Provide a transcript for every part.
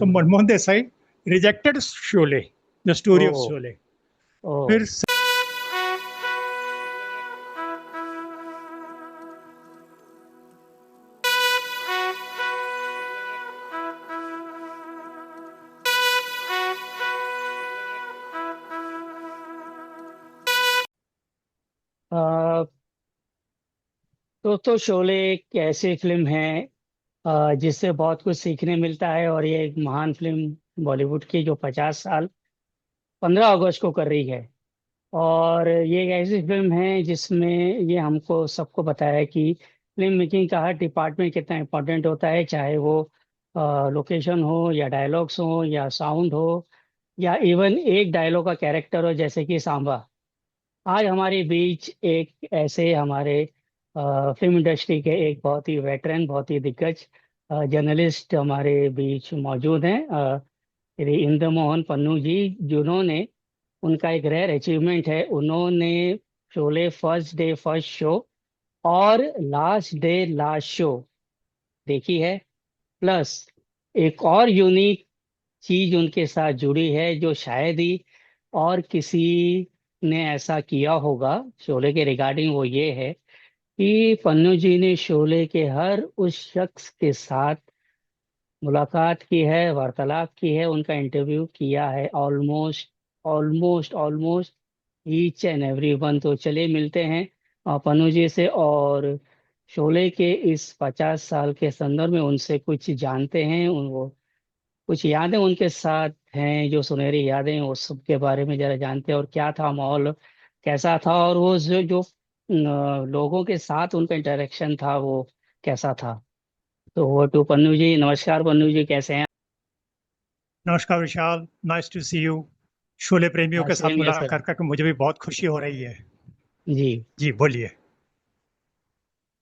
तो Manmohan Desai rejected Sholay, the story of ओ। शोले। ओ। फिर आ, तो शोले एक ऐसी फिल्म है जिससे बहुत कुछ सीखने मिलता है, और ये एक महान फिल्म बॉलीवुड की जो 50 साल 15 अगस्त को कर रही है। और ये एक ऐसी फिल्म है जिसमें ये हमको सबको बताया है कि फिल्म मेकिंग का हर डिपार्टमेंट कितना इम्पोर्टेंट होता है, चाहे वो लोकेशन हो या डायलॉग्स हो या साउंड हो या इवन एक डायलॉग का कैरेक्टर हो, जैसे कि सांबा। आज हमारे बीच एक ऐसे हमारे फिल्म इंडस्ट्री के एक बहुत ही वेटरन, बहुत ही दिग्गज जर्नलिस्ट हमारे बीच मौजूद हैं, श्री इंद्र मोहन पन्नू जी, जिन्होंने, उनका एक रेयर अचीवमेंट है, उन्होंने Sholay first day first show और लास्ट डे लास्ट शो देखी है। प्लस एक और यूनिक चीज उनके साथ जुड़ी है जो शायद ही और किसी ने ऐसा किया होगा शोले के रिगार्डिंग, वो ये है कि पन्नू जी ने शोले के हर उस शख्स के साथ मुलाकात की है, वार्तालाप की है, उनका इंटरव्यू किया है, almost almost almost each and every one. तो चलिए मिलते हैं पन्नू जी से, और शोले के इस 50 साल के संदर्भ में उनसे कुछ जानते हैं। वो कुछ यादें उनके साथ हैं, जो सुनहरी यादें, वो सब के बारे में जरा जानते हैं, और क्या था माहौल, कैसा था, और वो जो लोगों के साथ उनका इंटरेक्शन था वो कैसा था। तो वो टू पन्नू जी, नमस्कार पन्नू जी, कैसे हैं? नमस्कार Vishal, nice to see you. Sholay प्रेमियों हाँ, के साथ सेम ये सर। मुलाकात करके मुझे भी बहुत खुशी हो रही है। जी। जी बोलिए।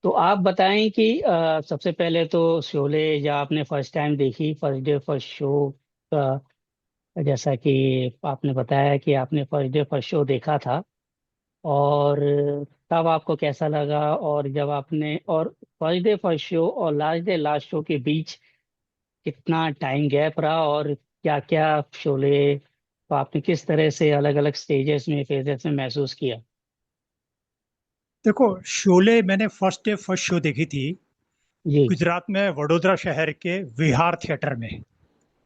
तो आप बताएं कि सबसे पहले तो शोले जब आपने फर्स्ट टाइम देखी, फर्स्ट डे फर्स्ट शो का, जैसा कि आपने बताया कि आपने फर्स्ट डे फर्स्ट शो देखा था, और तब आपको कैसा लगा, और जब आपने, और फर्स्ट डे फर्स्ट शो और लास्ट डे लास्ट शो के बीच कितना टाइम गैप रहा, और क्या क्या शोले को आपने किस तरह से अलग अलग स्टेजेस में, फेजेस में महसूस किया? देखो, शोले मैंने फर्स्ट डे फर्स्ट शो देखी थी जी। गुजरात में, वडोदरा शहर के विहार थिएटर में।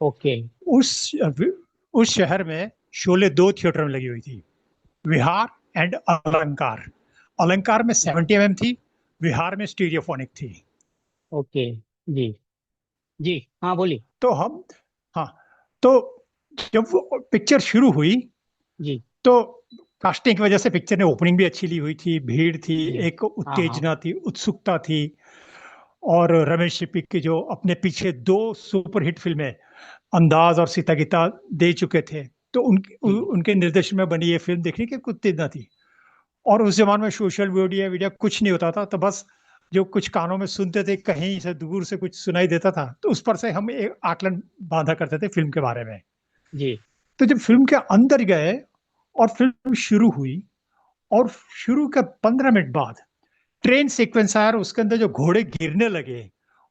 ओके। उस उस शहर में शोले दो थिएटर में लगी हुई थी, विहार एंड अलंकार। अलंकार में 70 mm थी, विहार में स्टीरियोफोनिक थी। ओके। जी। जी। हाँ, बोलिए। तो हम, हाँ, तो जब वो पिक्चर शुरू हुई जी। तो कास्टिंग की वजह से पिक्चर ने ओपनिंग भी अच्छी ली हुई थी, भीड़ थी, जी। एक हाँ, हाँ। उत्तेजना थी, उत्सुकता थी। और रमेश सिप्पी के जो अपने पीछे दो सुपरहिट फिल्में अंदाज और सीता गीता दे चुके थे, तो जी। उनके निर्देशन में बनी ये फिल्म देखने की एक उत्तेजना थी। और उस जमाने में सोशल मीडिया मीडिया कुछ नहीं होता था, तो बस जो कुछ कानों में सुनते थे, कहीं से दूर से कुछ सुनाई देता था, तो उस पर से हम एक आकलन बांधा करते थे फिल्म के बारे में। जी। तो जब फिल्म के अंदर गए और फिल्म शुरू हुई, और शुरू के 15 मिनट बाद ट्रेन सीक्वेंस आया और उसके अंदर जो घोड़े गिरने लगे,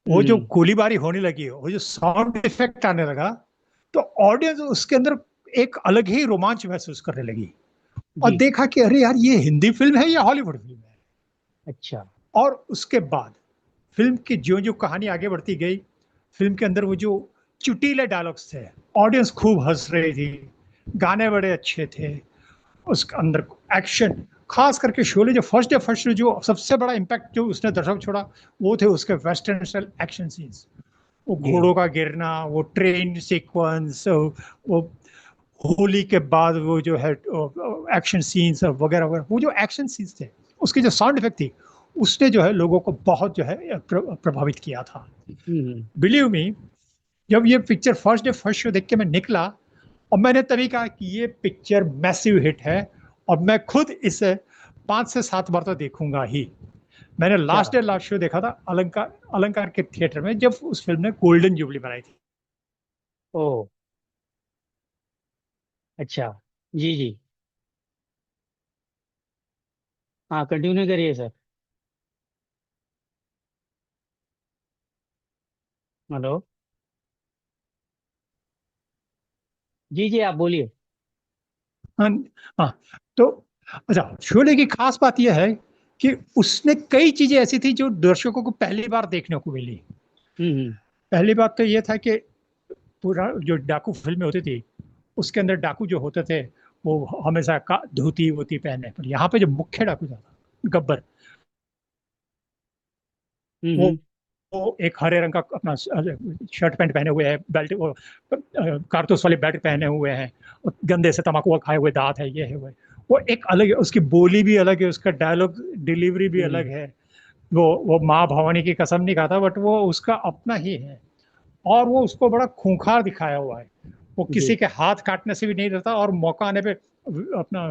वो जो हम्म। गोलीबारी होने लगी, वो जो साउंड इफेक्ट आने लगा, तो ऑडियंस उसके अंदर एक अलग ही रोमांच महसूस करने लगी। और जी। देखा कि अरे यार, ये हिंदी फिल्म है या हॉलीवुड फिल्म है। अच्छा। और उसके बाद फिल्म की जो जो कहानी आगे बढ़ती गई, फिल्म के अंदर वो जो चुटीले डायलॉग्स थे, ऑडियंस खूब हंस रही थी, गाने बड़े अच्छे थे, उसके अंदर एक्शन, खास करके शोले जो फर्स्ट डे फर्स्ट जो सबसे बड़ा इम्पैक्ट जो उसने दर्शक छोड़ा, वो थे उसके वेस्टर्न स्टाइल एक्शन सीन्स। वो जी। घोड़ों का गिरना, वो ट्रेन सीक्वेंस, वो होली के बाद वो जो है एक्शन सीन्स वगैरह वगैरह, वो जो एक्शन सीन्स थे, उसकी जो साउंड इफेक्ट थी, उसने जो है लोगों को बहुत जो है प्रभावित किया था। हम्म। बिलीव मी, जब ये picture first day first show देख के मैं निकला, और मैंने तभी कहा कि ये पिक्चर मैसिव हिट है, और मैं खुद इसे 5 से 7 बार तो देखूंगा ही। मैंने अच्छा। लास्ट डे लास्ट शो देखा था अलंकार, अलंकार के थिएटर में, जब उस फिल्म ने गोल्डन जुबली बनाई थी। ओ। अच्छा। जी। जी। हाँ, कंटिन्यू करिए सर। हेलो। जी जी, आप बोलिए। हाँ। हाँ, तो अच्छा, शोले की खास बात यह है कि उसने कई चीजें ऐसी थी जो दर्शकों को पहली बार देखने को मिली। हम्म। पहली बात तो यह था कि पूरा जो डाकू फिल्में होती थी उसके अंदर डाकू जो होते थे वो हमेशा धोती वोती पहने, पर यहाँ पे जो मुख्य डाकू था गब्बर, वो हम्म। वो एक हरे रंग का अपना शर्ट पैंट पहने हुए है, बेल्ट वो कारतूस वाले बेल्ट पहने हुए हैं, और गंदे से तम्बाकू खाए हुए दांत है, ये है वो एक अलग है, उसकी बोली भी अलग है, उसका डायलॉग डिलीवरी भी हम्म। अलग है। वो माँ भवानी की कसम नहीं खाता, बट वो उसका अपना ही है। और वो उसको बड़ा खूंखार दिखाया हुआ है। वो किसी जी के हाथ काटने से भी नहीं डरता, और मौका आने पे अपना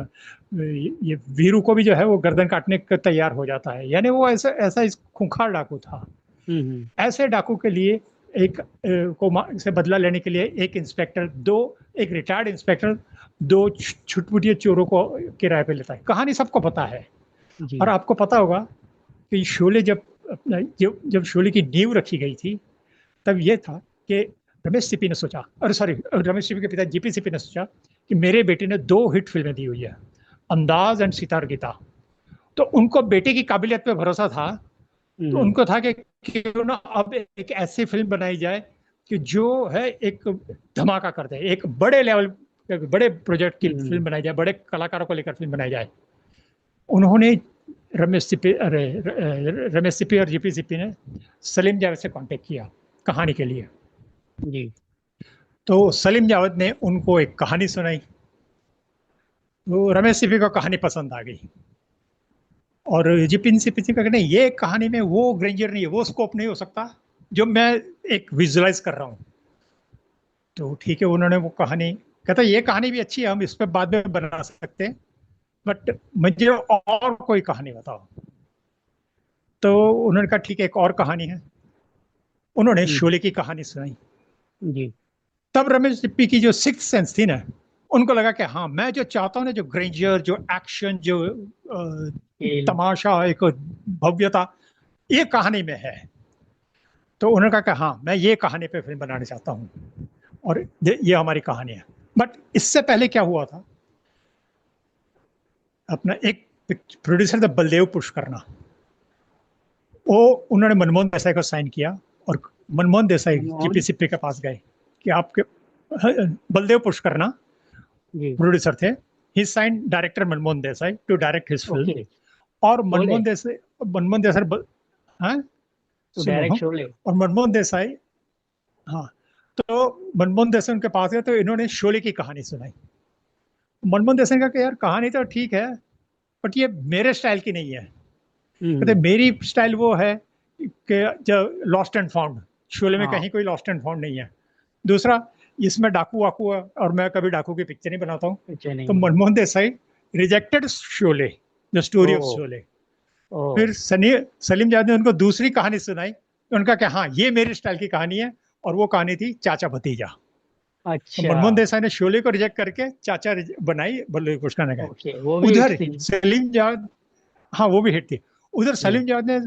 ये वीरू को भी जो है वो गर्दन काटने के तैयार हो जाता है। यानी वो ऐसा ऐसा इस खूंखार डाकू था। हम्म। ऐसे डाकू के लिए एक से बदला लेने के लिए एक इंस्पेक्टर, दो एक रिटायर्ड इंस्पेक्टर दो छुटपुटिया चोरों को किराए पे लेता है। कहानी सबको पता है। और जी आपको पता होगा कि शोले जब अपना जब शोले की नींव रखी गई थी, तब यह था कि रमेश सिप्पी ने सोचा, अरे सॉरी, रमेश सिप्पी के पिता जीपी सिप्पी ने सोचा कि मेरे बेटे ने दो हिट फिल्में दी हुई है, अंदाज एंड सितार गीता। तो उनको बेटे की काबिलियत पे भरोसा था। तो हम्म। उनको था कि क्यों ना अब एक ऐसी फिल्म बनाई जाए कि जो है एक धमाका कर दे, एक बड़े लेवल, बड़े प्रोजेक्ट की हम्म। फिल्म बनाई जाए, बड़े कलाकारों को लेकर फिल्म बनाई जाए। उन्होंने रमेश सिप्पी और जीपी सिप्पी ने सलीम जावेद से कांटेक्ट किया कहानी के लिए। जी तो सलीम जावेद ने उनको एक कहानी सुनाई। तो रमेश सिप्पी को कहानी पसंद आ गई, और जीपी सिप्पी का नहीं, ये कहानी में वो ग्रेंजर नहीं है, वो स्कोप नहीं हो सकता जो मैं एक विजुलाइज कर रहा हूँ। तो ठीक है, उन्होंने वो कहानी, कहता ये कहानी भी अच्छी है, हम इस पर बाद में बना सकते हैं, बट मुझे और कोई कहानी बताओ। तो उन्होंने कहा ठीक है, एक और कहानी है। उन्होंने हम्म। शोले की कहानी सुनाई। जी तब रमेश सिप्पी की जो सिक्स सेंस थी ना, उनको लगा कि हाँ, मैं जो चाहता हूँ ना, जो ग्रेंजर, जो एक्शन, जो खेल। तमाशा, एक भव्यता, ये कहानी में है। तो उन्होंने कहा कि हाँ, मैं ये कहानी पे फिल्म बनाना चाहता हूँ, और ये हमारी कहानी है। बट इससे पहले क्या हुआ था, अपना एक प्रोड्यूसर था बलदेव पुष्करना, वो उन्होंने मनमोहन देसाई को साइन किया, और मनमोहन देसाई जीपी मनमोहन। सिप्पी के पास गए कि आपके, बलदेव पुष्करना जी। प्रोड्यूसर थे, he sign director Manmohan Desai to direct his film. Okay. और शोले। मनमोहन देसाई हाँ, तो सुनो, डायरेक्ट शोले। और मनमोहन देसाई, हाँ, तो मनमोहन देसाई उनके पास गए, तो इन्होंने शोले की कहानी सुनाई। मनमोहन देसाई का कि यार कहानी तो ठीक है, बट ये मेरे स्टाइल की नहीं है। कहते हम्म। मेरी स्टाइल वो है कि जो लॉस्ट एंड फाउंड, शोले में हाँ। कहीं कोई लॉस्ट एंड फाउंड नहीं है। दूसरा, इसमें डाकू वाकू है, और मैं कभी डाकू की पिक्चर नहीं बनाता हूँ। पीछे तो नहीं है। मनमोहन देसाई रिजेक्टेड शोले, द ओ। Story of Sholay. ओ। फिर सलीम जाद ने उनको दूसरी कहानी सुनाई, उनका क्या, हाँ, ये मेरे स्टाइल की कहानी है, और वो कहानी थी चाचा भतीजा। तो अच्छा। मनमोहन देसाई ने शोले को रिजेक्ट करके चाचा बनाई, बल्लू पुष्कर ने गए। ओके, वो भी हिट उधर थी। सलीम जाद, हाँ वो भी हिट थी। उधर जी। सलीम जाद ने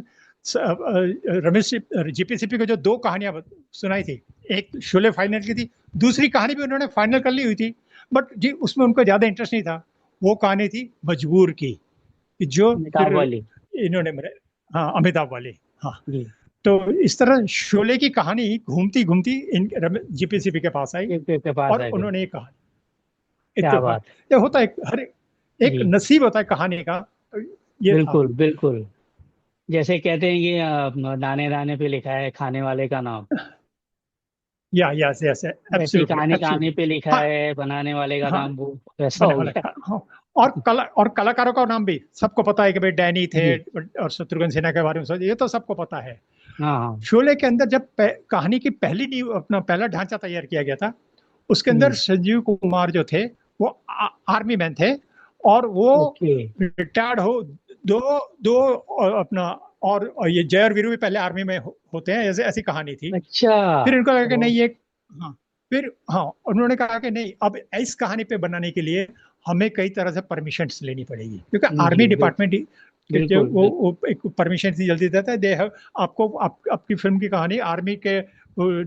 रमेश जीपीसीपी को जो दो कहानियां सुनाई थी, एक शोले फाइनल की थी, दूसरी कहानी भी उन्होंने फाइनल कर ली हुई थी, बट जी उसमें उनको ज्यादा इंटरेस्ट नहीं था। वो कहानी थी मजबूर की, जो अमिताभ फिर वाली। इन्होंने हाँ, अमिताभ वाली। हाँ, जी। तो इस तरह शोले की कहानी घूमती घूमती इन जीपीसीपी के पास आई, के पास और आ गई। उन्होंने ये कहा, क्या इत्तेफाक। बात है। ये होता है, हर एक जी नसीब होता है कहानी का। तो ये था। बिल्कुल बिल्कुल। जैसे कहते हैं कि दाने दाने पे लिखा है खाने वाले का नाम। या यस यस, वैसे ही एब्सोल्युटली कहानी कहानी एब्सोल्युटली। पे लिखा हाँ, है बनाने वाले का हाँ, नाम, वो वैसा बने हो वाला गया। हाँ। और कलाकारों का नाम भी सबको पता है कि भाई डैनी थे, जी। और शत्रुघ्न सिन्हा के बारे में सोचिए, ये तो सबको पता है। हाँ हाँ। शोले के अंदर जब कहानी की पहली नींव, अपना पहला ढांचा तैयार किया गया था, उसके अंदर हम्म। संजीव कुमार जो थे, वो आर्मी मैन थे, और वो ओके। रिटायर्ड हो, दो दो अपना, और ये जय और वीरू भी पहले आर्मी में होते हैं, ऐसे ऐसी कहानी थी। अच्छा। फिर इनको लगा कि ओ। नहीं ये, हाँ, फिर हाँ, उन्होंने कहा कि नहीं, अब इस कहानी पे बनाने के लिए हमें कई तरह से परमिशन लेनी पड़ेगी, क्योंकि आर्मी जी डिपार्टमेंट के जो बिल्कुल वो एक परमिशन जल्दी देता है, दे आपको आपकी फिल्म की कहानी आर्मी के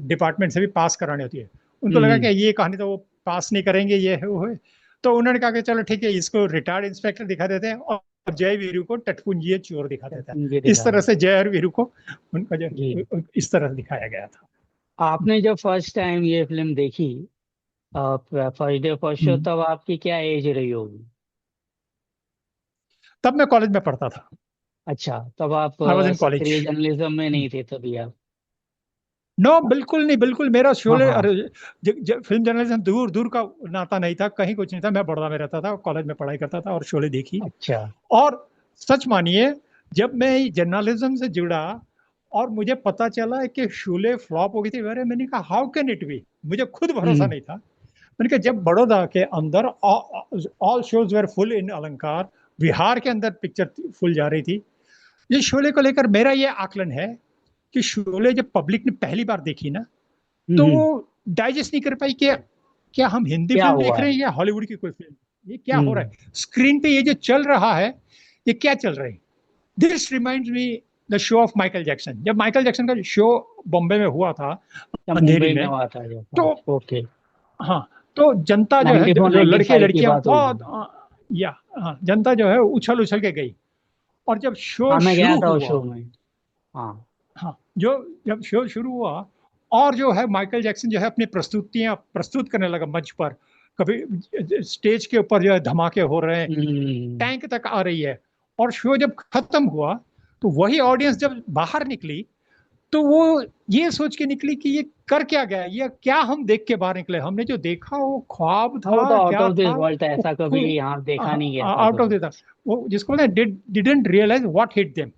डिपार्टमेंट से भी पास करानी होती है। उनको लगा कि हम्म। ये कहानी तो वो पास नहीं करेंगे, ये है वो है। तो उन्होंने कहा कि चलो ठीक है, इसको रिटायर्ड इंस्पेक्टर दिखा देते हैं और जय वीरू को टटपुंजिये चोर दिखा देता है। ये इस दिखा तरह है। से जय और वीरू को उनका जी। जो इस तरह दिखाया गया था। आपने जब फर्स्ट टाइम ये फिल्म देखी, फर्स्ट डे फर्स्ट शो, हम्म। तब आपकी क्या एज रही होगी? तब मैं कॉलेज में पढ़ता था। अच्छा, तब आप आई वॉज इन कॉलेज। सक्रिय जर्नलिज्म में नहीं थे तभी आप? नो, बिल्कुल नहीं, बिल्कुल मेरा हाँ शोले, हाँ। अरे फिल्म जर्नलिज्म दूर दूर का नाता नहीं था, कहीं कुछ नहीं था। मैं बड़ौदा में रहता था, कॉलेज में पढ़ाई करता था और शोले देखी। अच्छा। और सच मानिए, जब मैं जर्नलिज्म से जुड़ा और मुझे पता चला कि शोले फ्लॉप हो गई थी, अरे मैंने कहा हाउ कैन इट बी, मुझे खुद भरोसा हम्म। नहीं था। मैंने कहा जब बड़ौदा के अंदर all shows were full in Alankar, Bihar के अंदर पिक्चर फुल जा रही थी, ये शोले को लेकर मेरा ये आकलन है कि शोले जब पब्लिक ने पहली बार देखी ना, तो हम्म। वो डाइजेस्ट नहीं कर पाई कि क्या हम हिंदी क्या फिल्म हुआ देख है? रहे हैं या हॉलीवुड की कोई फिल्म, ये क्या हो रहा हम्म। है स्क्रीन पे, ये जो चल रहा है ये क्या चल रहा है। This reminds me the show off Michael Jackson. जब माइकल जैक्सन का शो बॉम्बे में हुआ था, क्या अंधेरी मुंबई में में, हुआ था जो? तो ओके। हाँ, तो जनता जो है, 94 जो लड़के 95 की लड़कियां बात बहुत होगी। या हाँ, जनता जो है उछल उछल के गई। और जब शो हाँ, मैं गया शुरू था उस हुआ, शो में। हाँ। हाँ, जो जब शो शुरू हुआ और जो है माइकल जैक्सन जो है अपनी प्रस्तुतियां प्रस्तुत करने लगा मंच पर, कभी स्टेज के ऊपर जो है धमाके हो रहे हैं, हम्म। टैंक तक आ रही है। और शो जब खत्म हुआ तो वही ऑडियंस जब बाहर निकली, तो वो ये सोच के निकली कि ये कर क्या गया, ये क्या हम देख के बाहर निकले, हमने जो देखा वो ख्वाब हाँ, वो तो था आउट क्या ऑफ दिस था। वर्ल्ड था, वो ऐसा कभी यहाँ देखा नहीं गया था आउट ऑफ कभी। द, वो जिसको बोलते हैं didn't realise what hit them.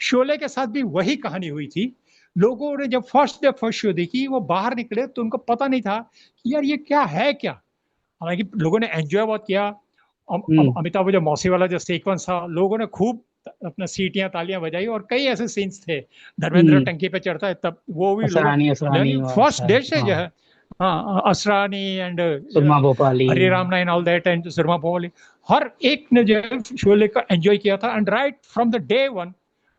Sholay के साथ भी वही कहानी हुई थी। लोगों ने जब फर्स्ट शो देखी, वो बाहर निकले तो उनको पता नहीं था कि यार ये क्या है क्या। हालांकि लोगों ने एंजॉय बहुत किया। हम्म। अमिताभ जो मौसी वाला जो सीक्वेंस था, लोगों ने खूब अपना सीटियां तालियां बजाई। और कई ऐसे सीन्स थे, धर्मेंद्र हम्म। टंकी पे चढ़ता है तब वो भी लोगों, असरानी असरानी फर्स्ट वाला। डे से जो हाँ। है, हाँ, असरानी एंड सुरमा भोपाली। हरे राम nine all that and Soorma पोली, हर एक ने जो है शोले का एंजॉय किया था। And right from the day one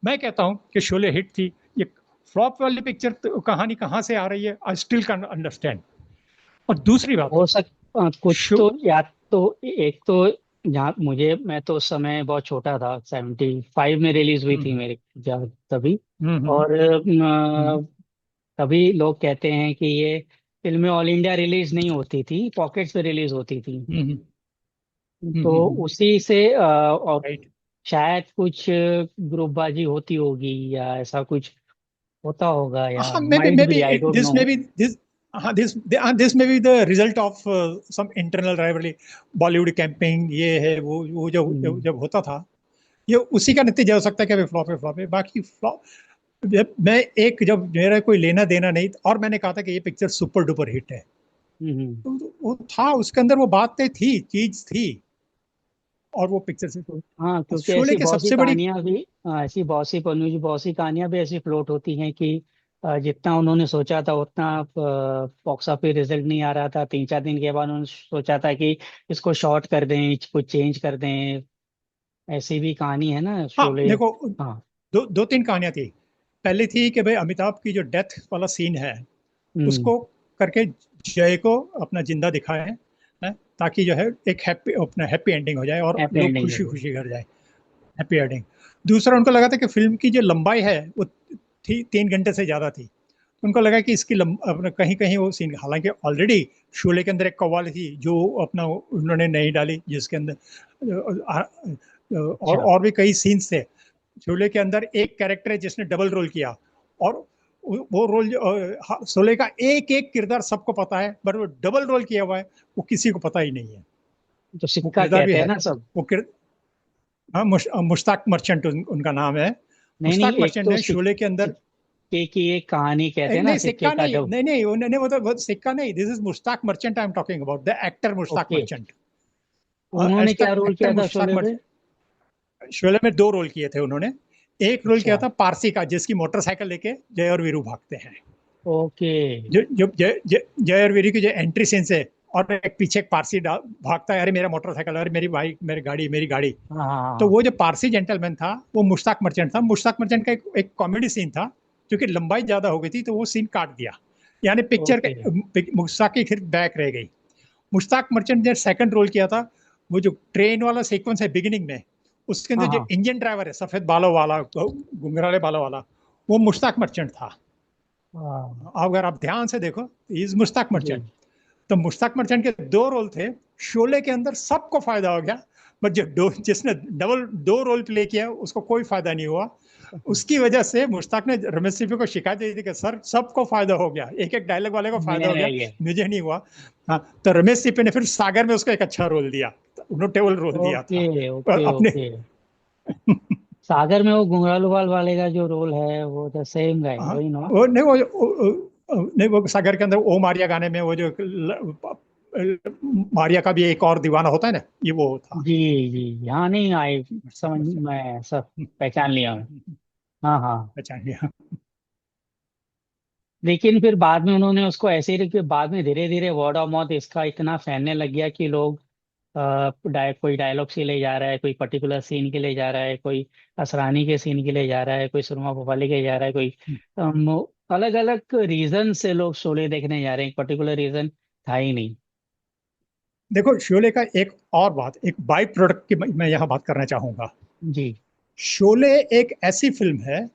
मैं कहता हूँ कि शोले हिट थी। ये फ्लॉप वाली पिक्चर तो कहानी कहाँ से आ रही है, आई स्टिल कैन अंडरस्टैंड। और दूसरी बात, हो सक कुछ शो, तो, या तो एक तो, जहाँ मुझे, मैं तो उस समय बहुत छोटा था, 75 में रिलीज हुई थी हम्म मेरे तभी। हम्म हम्म और हम्म तभी लोग कहते हैं कि ये फिल्में ऑल इंडिया रिलीज नहीं होती थी, पॉकेट्स पे रिलीज होती थी। हम्म तो उसी से और राइट। शायद कुछ ग्रुपबाजी होती होगी, या ऐसा कुछ होता होगा, या may might be be, I don't this know. Maybe this, this may be the result of some internal rivalry, Bollywood camping, ये है वो जो जब होता था, ये उसी का नतीजा हो सकता है कि अभी फ्लॉप है, फ्लॉप है। बाकी फ्लॉप, जब मैं एक, जब मेरा कोई लेना देना नहीं और मैंने कहा था कि ये पिक्चर सुपर डुपर हिट है, हम्म। तो वो था, उसके अंदर वो बातें थी, चीज थी, और वो पिक्चर से। हाँ, क्योंकि शोले ऐसी के बहुत सी सबसे बड़ी, कहानियां भी, ऐसी बहुत सी पन्नू जी, बहुत सी कहानियां भी ऐसी फ्लोट होती हैं कि जितना उन्होंने सोचा था उतना बॉक्स ऑफिस रिजल्ट नहीं आ रहा था। 3 4 दिन के बाद उन्होंने सोचा था कि इसको शॉर्ट कर दें, कुछ चेंज कर दें। ऐसी भी कहानी है ना हाँ शोले। देखो, हाँ। दो तीन कहानियां थी। पहली थी कि भाई अमिताभ की जो डेथ वाला सीन है, हम्म। उसको करके जय को अपना जिंदा दिखाएं, है, ताकि जो है एक हैप्पी, अपना हैप्पी एंडिंग हो जाए और हैप्पी लोग एंडिंग खुशी है। खुशी घर जाए, हैप्पी एंडिंग। दूसरा, उनको लगा था कि फिल्म की जो लंबाई है वो थी 3 घंटे से ज्यादा थी। उनको लगा कि इसकी अपना कहीं कहीं वो सीन, हालांकि ऑलरेडी शोले के अंदर एक कव्वाली थी जो अपना उन्होंने नहीं डाली, जिसके अंदर अच्छा। और भी कई सीन्स थे। शोले के अंदर एक कैरेक्टर है जिसने डबल रोल किया, और वो रोल, शोले का एक एक किरदार सबको पता है, पर वो डबल रोल किया हुआ है वो किसी को पता ही नहीं है। तो वो सिक्का किरदार भी कहते हैं है, ना सब। वो हाँ, मुश्ताक मर्चेंट उनका नाम है। नहीं नहीं, मुश्ताक एक मर्चेंट तो ने शोले के अंदर, सिक्के की एक कहानी कहते हैं ना, नहीं सिक्के सिक्का का नहीं, जब। नहीं नहीं, उन्होंने वो सिक्का नहीं, this is Mushtaq merchant, I am talking about the actor Mushtaq okay. Merchant. उन्होंने क्या रोल एक्टर किया था मुश्ताक शोले पे? मर्चेंट शोले में दो रोल किए थे उन्होंने। एक रोल अच्छा। किया था पारसी का, जिसकी मोटरसाइकिल लेके जय और वीरू भागते हैं। ओके। जो जो जय और वीरू की जो एंट्री सीन से, और एक पीछे एक पारसी भागता है, अरे मेरा मोटरसाइकिल, अरे मेरी बाइक, मेरी गाड़ी, मेरी गाड़ी। हाँ हाँ तो हाँ। वो जो पारसी जेंटलमैन था वो मुश्ताक मर्चेंट था। मुश्ताक मर्चेंट का एक कॉमेडी सीन था, क्योंकि लंबाई ज्यादा हो गई थी तो वो सीन काट दिया, यानी पिक्चर ओके। के मुश्ताक की फिर बैक रह गई। मुश्ताक मर्चेंट ने सेकंड रोल किया था। वो जो ट्रेन वाला सीक्वेंस है बिगिनिंग में, उसके अंदर हाँ जो हाँ। इंजन ड्राइवर है सफेद बालों वाला, घुंघराले बालों वाला, वो मुश्ताक मर्चेंट था। हाँ, अगर आप ध्यान से देखो, इज मुश्ताक जी। मर्चेंट। तो मुश्ताक मर्चेंट के दो रोल थे। शोले के अंदर सबको फायदा हो गया, बट जिसने डबल दो रोल प्ले किया उसको कोई फायदा नहीं हुआ। उसकी वजह से मुश्ताक ने रमेश सिप्पी को शिकायत दी थी कि सर सबको फायदा हो गया, एक एक डायलॉग वाले को फायदा मैंने हो गया, रह गया। मुझे नहीं हुआ। हाँ, तो रमेश सिप्पी ने फिर सागर में उसको एक अच्छा रोल दिया, नोटेबल रोल दिया ओके था ओके अपने। ओके। सागर में वो घुंघरालू बाल वाले का जो रोल है वो द सेम गाय हाँ, वही ना? वो नहीं नहीं, वो सागर के अंदर ओ मारिया गाने में वो जो मारिया का भी एक और दीवाना होता है ना, ये वो था। जी जी। यहाँ नहीं आई समझ, मैं सब पहचान लिया मैं। हाँ हाँ। पहचान लिया। लेकिन फिर बाद में उन्होंने उसको ऐसे ही रखी, बाद में धीरे धीरे वर्ड ऑफ माउथ इसका इतना फैलने लग गया कि लोग कोई डायलॉग से ले जा रहा है, कोई पर्टिकुलर सीन के लिए जा रहा है, कोई असरानी के सीन के लिए जा रहा है, कोई सुरमा भोपाली के लिए जा रहा है, कोई अलग अलग रीजन से लोग शोले देखने जा रहे हैं, एक पर्टिकुलर रीजन था ही नहीं। देखो, शोले का एक और बात, एक बाई प्रोडक्ट की मैं यहाँ बात करना चाहूंगा। जी। शोले एक ऐसी फिल्म है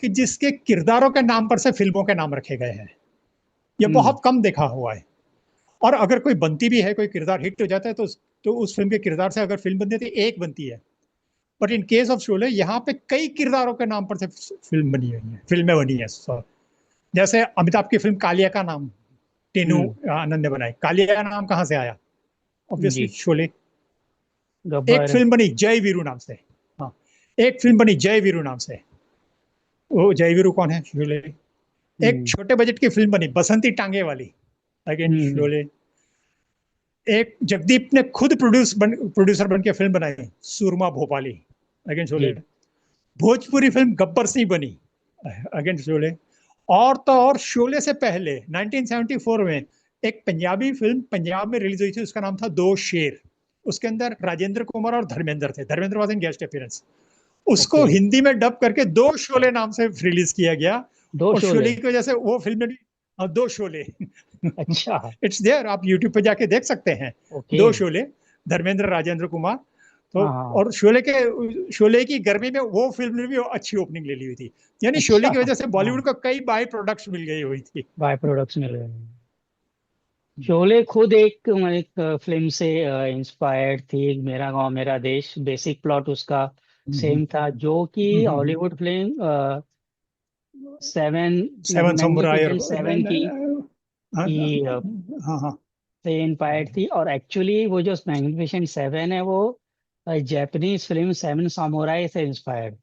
कि जिसके किरदारों के नाम पर से फिल्मों के नाम रखे गए हैं। यह हम्म। बहुत कम देखा हुआ है। और अगर कोई बनती भी है, कोई किरदार हिट हो जाता है, तो उस फिल्म के किरदार से अगर फिल्म बनती है तो एक बनती है। But in case of Sholay यहाँ पे कई किरदारों के नाम पर से फिल्म बनी हुई है, फिल्में बनी है। जैसे अमिताभ की फिल्म कालिया का नाम टीनू हम्म। आनंद ने बनाई। कालिया का नाम कहाँ से आया? ऑब्वियसली जी। शोले। एक गब्बर। फिल्म बनी जय वीरू नाम से। हाँ, एक फिल्म बनी जय वीरू नाम से। वो जय वीरू कौन है? शोले। एक हम्म छोटे बजट की फिल्म बनी बसंती टांगे वाली, अगेन हम्म। शोले। एक जगदीप ने खुद प्रोड्यूसर बन के फिल्म बनाई, सुरमा भोपाली, अगेन शोले। जी। भोजपुरी फिल्म गब्बर सिंह बनी, अगेन शोले। और तो और शोले से पहले 1974 में एक पंजाबी फिल्म पंजाब में रिलीज हुई थी, उसका नाम था दो शेर। उसके अंदर राजेंद्र कुमार और धर्मेंद्र थे, Dharmendra was in guest appearance. उसको ओके। हिंदी में डब करके दो शोले नाम से रिलीज किया गया। दो और शोले। शोले की वजह से वो फिल्म ने दो शोले अच्छा। इट्स देयर, आप यूट्यूब पे जाके देख सकते हैं। ओके। दो शोले, धर्मेंद्र राजेंद्र कुमार। तो हाँ हाँ। और शोले की गर्मी में वो फिल्म ने भी अच्छी ओपनिंग ले ली हुई थी। यानी शोले अच्छा। की वजह से हाँ। बॉलीवुड को कई बाई प्रोडक्ट्स मिल गई हुई थी। बाय प्रोडक्ट्स मिल रहे हैं। शोले खुद एक फिल्म से इंस्पायर्ड थी, एक मेरा गांव मेरा देश, बेसिक प्लॉट उसका सेम था, जो कि Hollywood film seven, seven samurai और मैग्निफिसेंट सेवन हाँ की हाँ हाँ। से इंस्पायर्ड थी। और एक्चुअली वो जो मैग्निफिसेंट सेवन है वो जापानीज फिल्म सेवन सामुराई से इंस्पायर्ड।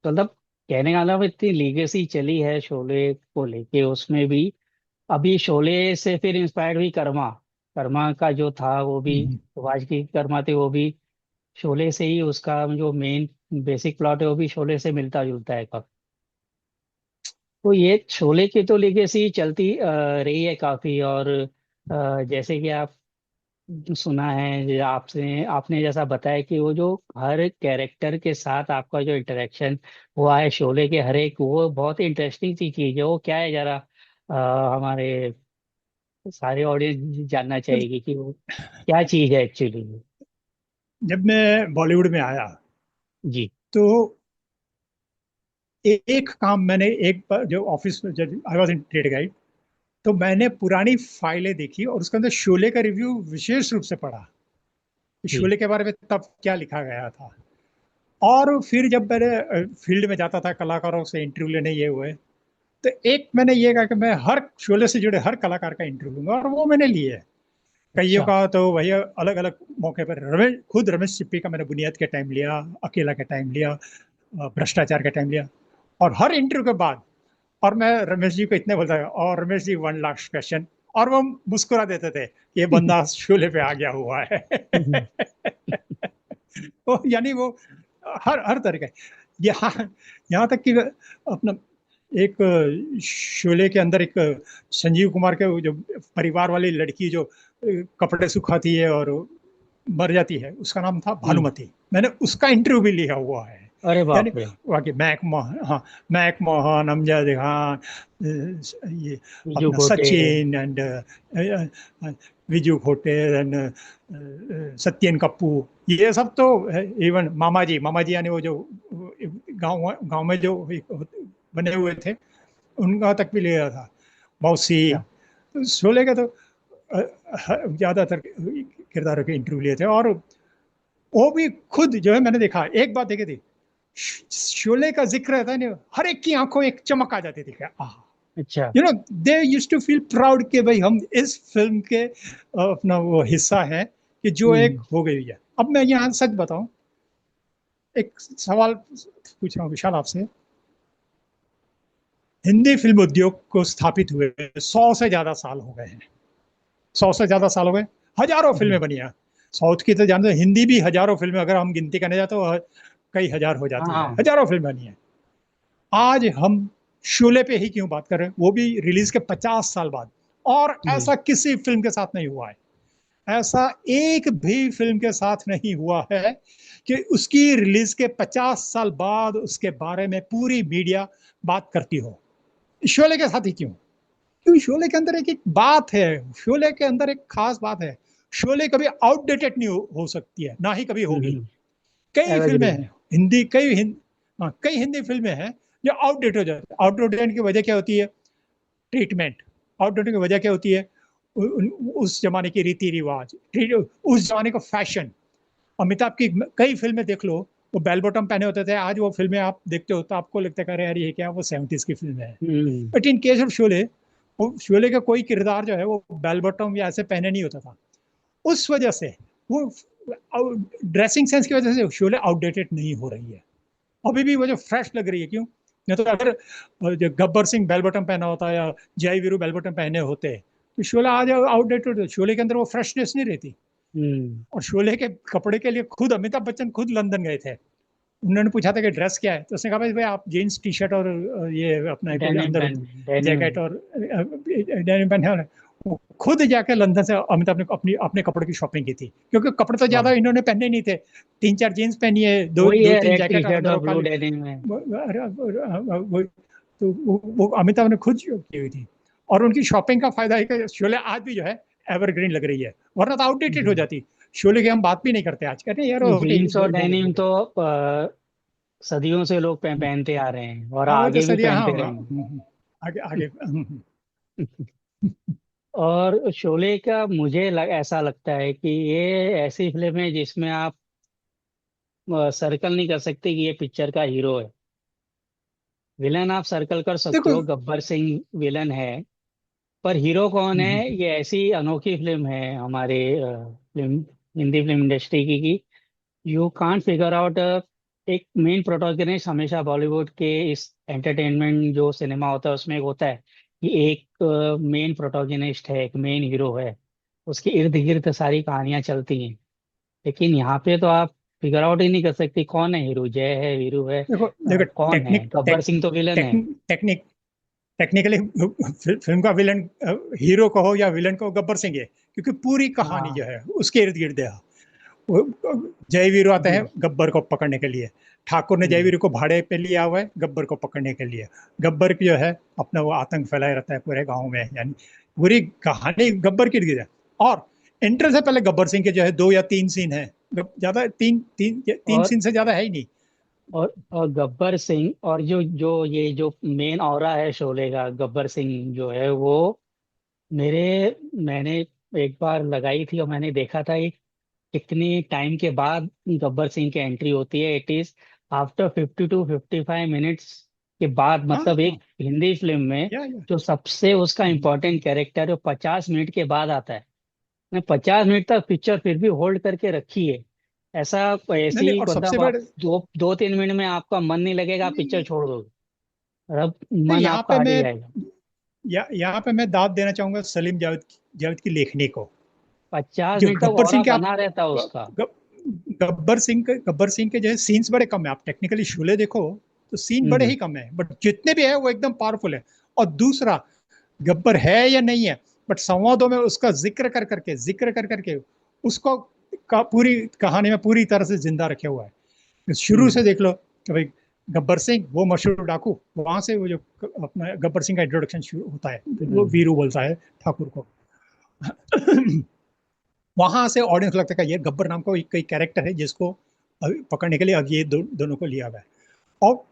मतलब कहने का मतलब इतनी लीगेसी चली है शोले को लेके उसमें भी। अभी शोले से फिर इंस्पायर्ड हुई कर्मा। कर्मा का जो था वो भी, सुभाष की कर्मा थी वो भी शोले से ही, उसका जो मेन बेसिक प्लॉट है वो भी शोले से मिलता जुलता है काफी। तो ये शोले की तो लेगेसी चलती रही है काफी। और जैसे कि आप सुना है, आपसे आपने जैसा बताया कि वो जो हर कैरेक्टर के साथ आपका जो इंटरेक्शन हुआ है शोले के हर एक, वो बहुत ही इंटरेस्टिंग सी चीज है। वो क्या है जरा हमारे सारे ऑडियंस जानना चाहेगी कि वो क्या चीज है एक्चुअली। जब मैं बॉलीवुड में आया जी। तो एक काम मैंने, एक बार जो ऑफिस में जब I was in trade guide, तो मैंने पुरानी फाइलें देखी और उसके अंदर शोले का रिव्यू विशेष रूप से पढ़ा कि जी। शोले के बारे में तब क्या लिखा गया था। और फिर जब मैंने फील्ड में जाता था कलाकारों से इंटरव्यू लेने ये हुए, तो एक मैंने ये कहा कि मैं हर शोले से जुड़े हर कलाकार का इंटरव्यू लूंगा, और वो मैंने लिए है। कईयों अच्छा। का तो भैया अलग अलग मौके पर, खुद रमेश सिप्पी का मैंने बुनियाद के टाइम लिया, अकेला के टाइम लिया, भ्रष्टाचार के टाइम लिया। और हर इंटरव्यू के बाद, और मैं रमेश जी को इतने बोलता था, और Ramesh ji one last question, और वो मुस्कुरा देते थे कि ये बंदा शोले पे आ गया हुआ है। तो यानी वो हर हर तरह का, यहाँ यहाँ तक कि अपना एक शोले के अंदर एक संजीव कुमार के वो जो परिवार वाली लड़की जो कपड़े सुखाती है और मर जाती है, उसका नाम था हम्म। भानुमति। मैंने उसका इंटरव्यू भी लिया हुआ है। अरे यानी बाप रे। वाकई मैक मोहन, हाँ, मैक मोहन, अमजद खान, ये बीजू अपना खोटे। सचिन एंड विजू खोटे एंड सत्यन कप्पू, ये सब तो, इवन मामा जी यानी वो जो गांव गांव में जो बने हुए थे, उनका तक भी लिया था, मौसी। अच्छा। तो शोले का तो ज्यादातर किरदारों के इंटरव्यू लिए थे, और वो भी खुद जो है, मैंने देखा, एक बात देखी थी, शोले का जिक्र रहता है ना, हर एक की आंखों एक चमक आ जाती थी, अच्छा। You know, they used to feel proud कि भाई हम इस फिल्म के अपना वो हिस्सा है, कि जो एक हम्म। हो गई है। अब मैं यहाँ सच बताऊं, एक सवाल पूछ रहा हूँ विशाल आपसे। हिंदी फिल्म उद्योग को स्थापित हुए 100 से ज्यादा साल हो गए हैं, 100 से ज्यादा साल हो गए, हजारों फिल्में हम्म। बनी हैं। साउथ की तो जानते हैं, हिंदी भी हजारों फिल्में, अगर हम गिनती करने जाए तो कई हजार हो हाँ जाती है, हाँ। हजारों फिल्में बनी हैं। आज हम शोले पे ही क्यों बात कर रहे हैं, वो भी रिलीज के 50 साल बाद, और हम्म। ऐसा किसी फिल्म के साथ नहीं हुआ है। ऐसा एक भी फिल्म के साथ नहीं हुआ है कि उसकी रिलीज के 50 साल बाद उसके बारे में पूरी मीडिया बात करती हो। शोले के साथ ही क्यों? क्योंकि शोले के अंदर एक बात है, शोले के अंदर एक खास बात है। शोले कभी आउटडेटेड नहीं हो सकती है, ना ही कभी होगी। हम्म। कई फिल्में एवरग्रीन। हैं हिंदी, हाँ, कई हिंदी फिल्में हैं जो आउटडेट हो जाती है। आउटडेट की वजह क्या होती है? ट्रीटमेंट। आउटडेट की वजह क्या होती है? उस जमाने की रीति रिवाज, उस जमाने का फैशन। अमिताभ की कई फिल्में देख लो, वो बेल बॉटम पहने होते थे, आज वो फिल्में आप देखते हो तो आपको लगता है, अरे यार ये क्या, वो 70s की फिल्म है। Hmm. But in case of Sholay, वो शोले का कोई किरदार जो है वो बेल बॉटम या ऐसे पहने नहीं होता था। उस वजह से वो ड्रेसिंग सेंस की वजह से शोले आउटडेटेड नहीं हो रही है, अभी भी वो जो फ्रेश लग रही है। क्यों? नहीं तो अगर जो गब्बर सिंह बेल बॉटम पहना होता या जय वीरू बेल बॉटम पहने होते तो शोले आज आउटडेटेड, शोले के अंदर वो फ्रेशनेस नहीं रहती। हम्म। और शोले के कपड़े के लिए खुद अमिताभ बच्चन खुद लंदन गए थे। उन्होंने पूछा था कि ड्रेस क्या है, तो उसने कहा भाई भाई आप जीन्स टी शर्ट और ये अपना कोई डेनिम अंदर पेन। डेनिम। जैकेट और डेनिम पहने हैं। वो खुद जाके लंदन से अमिताभ ने अपनी अपने कपड़े की शॉपिंग की थी, क्योंकि कपड़े तो ज्यादा वाह। इन्होंने पहने नहीं थे। 3 4 जीन्स पहनी है, दो वही दो है, तीन रेड टी जैकेट और शर्ट अंदर और वो ब्लू काली, डेनिम में। तो वो अमिताभ ने खुद की हुई थी। और उनकी शॉपिंग का फायदा है कि शोले आज भी जो है एवरग्रीन लग रही है, वरना तो आउटडेटेड हो जाती। शोले की हम बात भी नहीं करते आज, कहते हैं यार जीन्स और हो गई, हो डेनिम गई। तो सदियों से लोग पहनते आ रहे हैं और हाँ वो तो आगे भी सदिया, हाँ पहनते हाँ, रहेंगे। आगे आगे और शोले का मुझे ऐसा लगता है कि ये ऐसी फिल्म है जिसमें आप सर्कल नहीं कर सकते कि ये पिक्चर का हीरो है। विलन आप सर्कल कर सकते देखो, हो, गब्बर सिंह विलन है। पर हीरो कौन है? हम्म, ये ऐसी अनोखी फिल्म है हमारे फिल्म, हिंदी फिल्म इंडस्ट्री की, यू कांट फिगर आउट। एक मेन प्रोटोगनिस्ट हमेशा बॉलीवुड के इस एंटरटेनमेंट जो सिनेमा होता है उसमें एक होता है कि एक मेन प्रोटोगनिस्ट है, एक मेन हीरो है, उसके इर्द गिर्द सारी कहानियां चलती हैं। लेकिन यहाँ पे तो आप फिगर आउट ही नहीं कर सकते कौन है हीरो, जय है, वीरू है, देखो देखो कौन है? गब्बर सिंह तो विलन है। टेक्निक टेक्निकली फिल्म का विलन, हीरो कहो या विलन कहो, गब्बर सिंह है, क्योंकि पूरी कहानी जो हाँ। है उसके इर्द गिर्द है। जय वीरू आते हैं जी। गब्बर को पकड़ने के लिए, ठाकुर ने जय हम्म। वीरू को भाड़े पे लिया हुआ है गब्बर को पकड़ने के लिए। गब्बर की जो है अपना वो आतंक फैलाए रहता है पूरे गांव में, यानी पूरी कहानी गब्बर की इर्द गिर्द है। और एंटर से पहले गब्बर सिंह के जो है 2 या 3 सीन है, ज्यादा तीन तीन तीन और सीन से ज्यादा है ही नहीं। और गब्बर सिंह और जो जो ये जो मेन ऑरा है शोले का, गब्बर सिंह जो है वो मेरे मैंने एक बार लगाई थी और मैंने देखा था ये कितनी टाइम के बाद गब्बर सिंह की एंट्री होती है। It is after 50 to 55 minutes के बाद, हाँ मतलब हाँ, एक हिंदी फिल्म में या जो सबसे उसका इम्पोर्टेंट कैरेक्टर है वो 50 मिनट के बाद आता है। ने 50 मिनट तक पिक्चर फिर भी होल्ड करके रखी है। ऐसा नहीं नहीं, ऐसी और सबसे मतलब आप बड़े, दो दो 3 मिनट में आपका मन नहीं लगेगा, आप पिक्चर छोड़ दोगे और अब नहीं, मन आपका हट ही जाएगा। यहाँ पे मैं दाद देना चाहूंगा सलीम जावेद की लेखनी को। पचास जो मिनट तक गब्बर ऑरा सिंह के आप बना रहता है उसका। ग- गब्बर सिंह के जो है सीन्स बड़े कम है, आप टेक्निकली शोले देखो तो सीन बड़े हम्म। ही कम है, बट जितने भी है वो एकदम पावरफुल है। और दूसरा, गब्बर है या नहीं है, बट संवादों में उसका जिक्र कर करके उसको पूरी कहानी में पूरी तरह से जिंदा रखे हुआ है। शुरू हम्म। से देख लो, कि भाई गब्बर सिंह वो मशहूर डाकू, वहां से वो जो अपना गब्बर सिंह का इंट्रोडक्शन शुरू होता है, वो हम्म। वीरू बोलता है ठाकुर को। वहां से ऑडियंस लगता है कि ये गब्बर नाम का कोई कैरेक्टर है जिसको पकड़ने के लिए अब ये दोनों को लिया गया है। और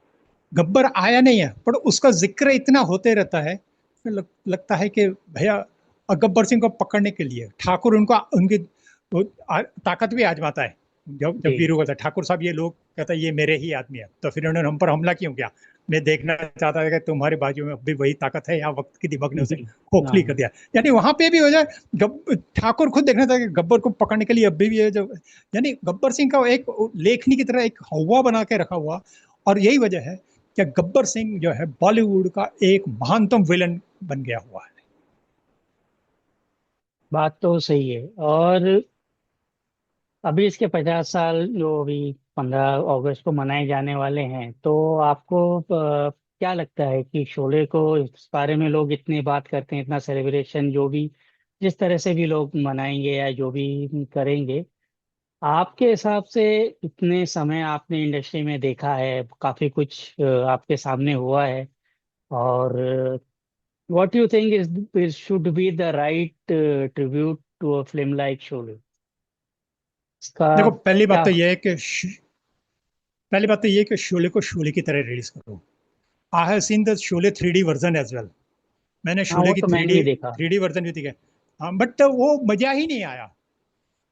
गब्बर आया नहीं है, पर उसका जिक्र इतना होते रहता है, लगता है कि भैया गब्बर सिंह को पकड़ने के लिए ठाकुर उनको उनकी ताकत भी आजमाता है। जब जब जी। वीरू कहता है ठाकुर साहब ये लोग, कहता है ये मेरे ही आदमी है, तो फिर उन्होंने हम पर हमला क्यों किया? मैं देखना चाहता था कि तुम्हारे बाजू में अब भी वही ताकत है या वक्त की दिमाग ने उसे खोखली कर हाँ। दिया। यानी वहां पे भी हो जाए, ठाकुर खुद देखना था कि गब्बर को पकड़ने के लिए अब भी है जो, यानी गब्बर सिंह का एक लेखनी की तरह एक हवा बना के रखा हुआ। और यही वजह है कि गब्बर सिंह जो है बॉलीवुड का एक महानतम विलन बन गया हुआ है। बात तो सही है। और अभी इसके 50 साल जो अभी 15 अगस्त को मनाए जाने वाले हैं, तो आपको क्या लगता है कि शोले को इस बारे में लोग इतनी बात करते हैं, इतना सेलिब्रेशन जो भी जिस तरह से भी लोग मनाएंगे या जो भी करेंगे, आपके हिसाब से इतने समय आपने इंडस्ट्री में देखा है, काफी कुछ आपके सामने हुआ है, और what you think is should be the right tribute to a film like Sholay? इसका देखो क्या? पहली बात तो ये है कि शोले को शोले की तरह रिलीज करो। I have seen the Sholay 3D version as well. मैंने हाँ, शोले वो की तो थ्री मैंने डी भी देखा। थ्री डी वर्जन भी दिखे। हाँ, बट वो मजा ही नहीं आया,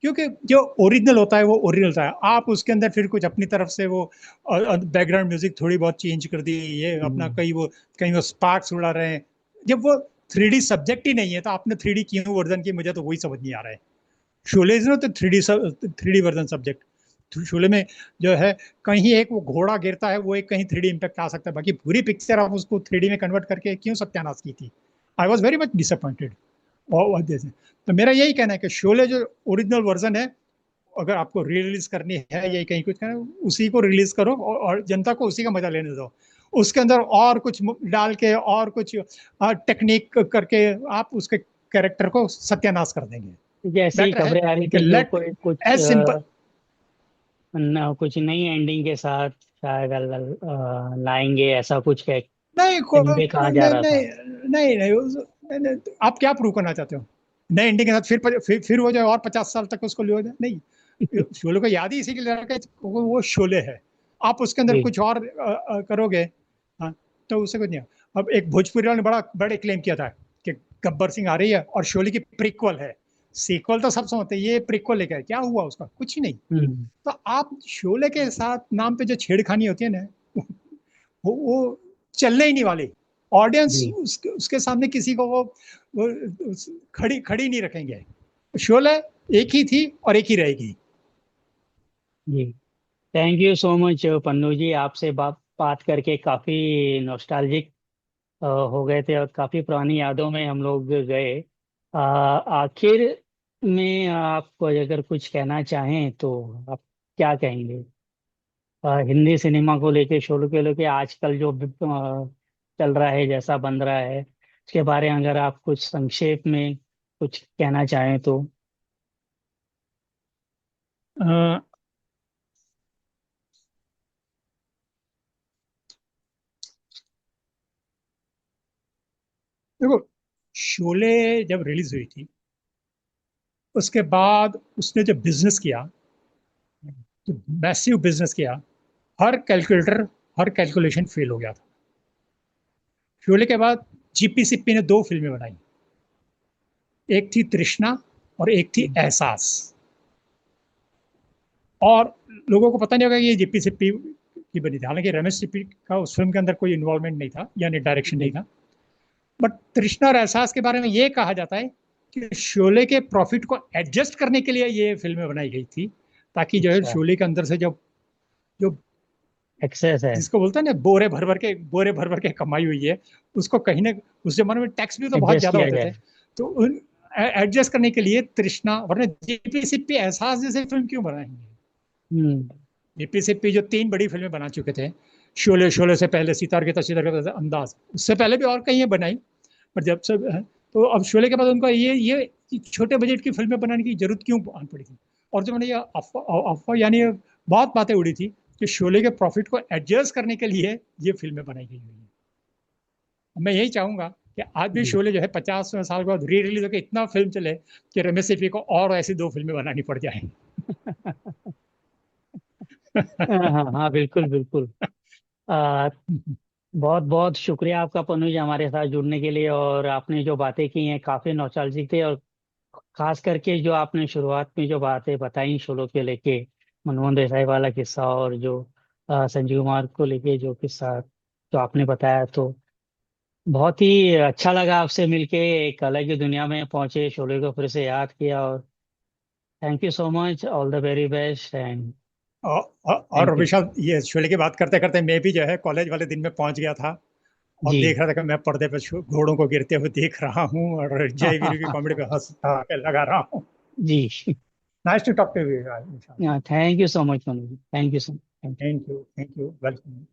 क्योंकि जो ओरिजिनल होता है वो ओरिजिनल होता है। आप उसके अंदर फिर कुछ अपनी तरफ से वो बैकग्राउंड म्यूजिक थोड़ी बहुत चेंज कर दी, ये अपना हम्म। कहीं वो स्पार्क्स उड़ा रहे हैं। जब वो 3D सब्जेक्ट ही नहीं है तो आपने 3D क्यों वर्जन की, मुझे तो वही समझ नहीं आ रहा है। Sholay is not 3D version subject. Sholay में जो है कहीं एक वो घोड़ा गिरता है, वो एक कहीं 3D इम्पैक्ट आ सकता है, बाकी पूरी पिक्चर आप उसको 3D में कन्वर्ट करके क्यों सत्यानाश की थी। I was very much disappointed. और जैसे तो मेरा यही कहना है कि शोले जो ओरिजिनल वर्जन है, अगर आपको री रिलीज करनी है या कहीं कुछ करना है, उसी को रिलीज करो और जनता को उसी का मजा लेने दो। उसके अंदर और कुछ डाल के और कुछ टेक्निक करके आप उसके कैरेक्टर को सत्यानाश कर देंगे। जैसे ही बेटर है खबरें आ रही कि थी कि वो लेट कोई कुछ एज सिंपल। कुछ नई एंडिंग के साथ शायद लाएंगे, ऐसा कुछ नहीं कहीं पे कहा जा नहीं रहा नहीं था। नहीं नहीं, नहीं, आप क्या प्रूव करना चाहते हो? नए एंडिंग के साथ फिर वो जो और 50 साल तक उसको ले जाए नहीं। शोले को याद ही इसी के लिए रखा है, वो शोले है। आप उसके अंदर जी। कुछ और करोगे, हाँ, तो उससे कुछ नहीं। अब एक भोजपुरी वाले ने बड़े क्लेम किया था कि गब्बर सिंह आ रही है और शोले की प्रीक्वल है। सीक्वल तो सब समझते हैं, ये प्रीक्वल लेकर क्या हुआ उसका? कुछ ही नहीं। हम्म। तो आप शोले के साथ नाम पे जो छेड़खानी होती है ना, वो चलने ही नहीं वाली। ऑडियंस जी। उसके सामने किसी को वो खड़ी खड़ी नहीं रखेंगे। शोले एक ही थी और एक ही रहेगी। जी। Thank you so much Pannu ji, आपसे बात करके काफी नॉस्टैल्जिक हो गए थे और काफी पुरानी यादों में हम लोग गए। आखिर में आप अगर कुछ कहना चाहें तो आप क्या कहेंगे? हिंदी सिनेमा को लेके, शोले को लेके आजकल जो चल रहा है, जैसा बन रहा है, उसके बारे में अगर आप कुछ संक्षेप में कुछ कहना चाहें तो। अ, देखो, शोले जब रिलीज हुई थी उसके बाद उसने जब बिजनेस किया, तो मैसिव बिजनेस किया। हर कैलकुलेशन फेल हो गया था। शोले के बाद जीपी सिप्पी ने दो फिल्में बनाई, एक थी तृष्णा और एक थी एहसास। और लोगों को पता नहीं होगा कि ये जीपी सिप्पी की बनी थी, हालांकि रमेश सिप्पी का उस फिल्म के अंदर कोई इन्वॉल्वमेंट नहीं था, यानी डायरेक्शन नहीं जी। था। बट तृष्णा और एहसास के बारे में ये कहा जाता है कि शोले के प्रॉफिट को एडजस्ट करने के लिए ये फिल्में बनाई गई थी, ताकि जो है अच्छा। शोले के अंदर से जो जो एक्सेस है। जिसको बोलते हैं ना बोरे भर भर के कमाई हुई है, उसको कहीं ना, उस जमाने में टैक्स भी तो बहुत एडजस्ट ज्यादा किया होते थे, जाए। तो एडजस्ट करने के लिए तृष्णा, वरना जीपी सिप्पी एहसास जैसे फिल्म क्यों बनाएंगे? हम्म। जीपी सिप्पी जो तीन बड़ी फिल्में बना चुके थे, शोले, शोले से पहले सितार के तस्वीर का अंदाज, उससे पहले भी और कई बनाई, पर जब से तो अब शोले के बाद उनका ये छोटे बजट की फिल्में बनाने की जरूरत क्यों आन पड़ी थी? और जो मैंने ये अफवाह यानी बहुत बातें उड़ी थी कि शोले के प्रॉफिट को एडजस्ट करने के लिए ये फिल्में बनाई गई हुई हैं। मैं यही चाहूंगा कि आज भी जी। शोले जो है 50 साल के बाद री रिलीज होकर इतना फिल्म चले कि रमेश सिप्पी को और ऐसी 2 फिल्में बनानी पड़ जाए। हाँ हाँ हाँ, बिल्कुल बिल्कुल। आ, बहुत बहुत शुक्रिया आपका पनुज हमारे साथ जुड़ने के लिए, और आपने जो बातें की हैं काफी नॉस्टैल्जिक थे, और खास करके जो आपने शुरुआत में जो बातें बताई शोले के लेके, मनमोहन देसाई वाला किस्सा, और जो संजीव कुमार को लेके जो किस्सा जो आपने बताया, तो बहुत ही अच्छा लगा आपसे मिलके। एक अलग ही दुनिया में पहुंचे, शोले को फिर से याद किया, और thank you so much, all the very best and और थैंक यू। विशाल, ये शोले की बात करते करते मैं भी जो है कॉलेज वाले दिन में पहुंच गया था और जी। देख रहा था कि मैं पर्दे पे घोड़ों को गिरते हुए देख रहा हूँ और जय वीरू की कॉमेडी पे हंसता के लगा रहा हूँ। जी। Nice to talk to you Vishal. Thank you so much, thank you so much. Thank you, welcome.